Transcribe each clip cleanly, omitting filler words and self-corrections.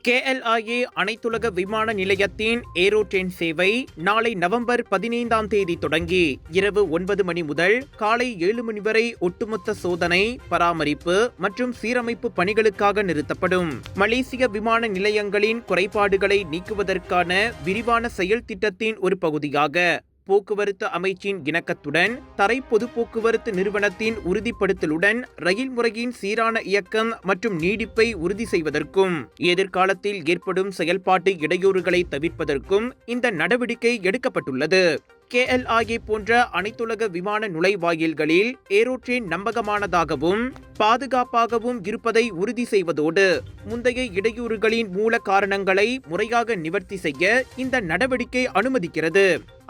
KLIA அனைத்துலக விமான நிலையத்தின் ஏரோட்ரெயின் சேவை நாளை நவம்பர் 15ஆம் தேதி தொடங்கி இரவு 9 மணி முதல் காலை 7 மணி வரை ஒட்டுமொத்த சோதனை, பராமரிப்பு மற்றும் சீரமைப்பு பணிகளுக்காக நிறுத்தப்படும். மலேசிய விமான நிலையங்களின் குறைபாடுகளை நீக்குவதற்கான விரிவான செயல் திட்டத்தின் ஒரு பகுதியாக போக்குவரத்து அமைச்சின் இணக்கத்துடன் தரை பொது போக்குவரத்து நிறுவனத்தின் உறுதிப்படுத்தலுடன் ரயில் முறையின் சீரான இயக்கம் மற்றும் நீடிப்பை உறுதி செய்வதற்கும் எதிர்காலத்தில் ஏற்படும் செயல்பாட்டு இடையூறுகளை தவிர்ப்பதற்கும் இந்த நடவடிக்கை எடுக்கப்பட்டுள்ளது. KLIA போன்ற அனைத்துலக விமான நுழைவாயில்களில் ஏரோட்ரெயின் நம்பகமானதாகவும் பாதுகாப்பாகவும் இருப்பதை உறுதி செய்வதோடு முந்தைய இடையூறுகளின் மூல காரணங்களை முறையாக நிவர்த்தி செய்ய இந்த நடவடிக்கை அனுமதிக்கிறது.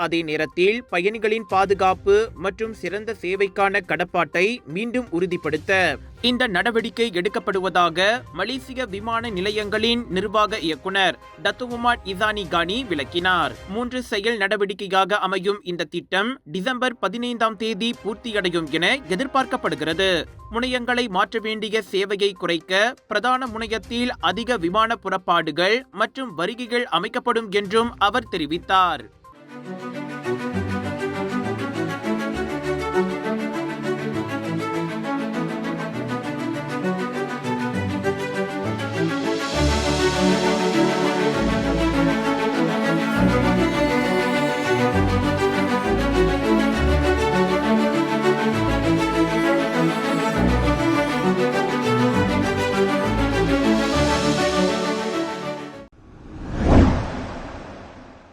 அதே நேரத்தில் பயணிகளின் பாதுகாப்பு மற்றும் சிறந்த சேவைக்கான கடப்பாட்டை மீண்டும் உறுதிப்படுத்த இந்த நடவடிக்கை எடுக்கப்படுவதாக மலேசிய விமான நிலையங்களின் நிர்வாக இயக்குனர் டத்துமுமாட் இசானி கானி விளக்கினார். 3 செயல் நடவடிக்கையாக அமையும் இந்த திட்டம் டிசம்பர் 15ஆம் தேதி பூர்த்தியடையும் என எதிர்பார்க்கப்படுகிறது. முனையங்களை மாற்ற வேண்டிய சேவையை குறைக்க பிரதான முனையத்தில் அதிக விமான புறப்பாடுகள் மற்றும் வருகைகள் அமைக்கப்படும் என்றும் அவர் தெரிவித்தார்.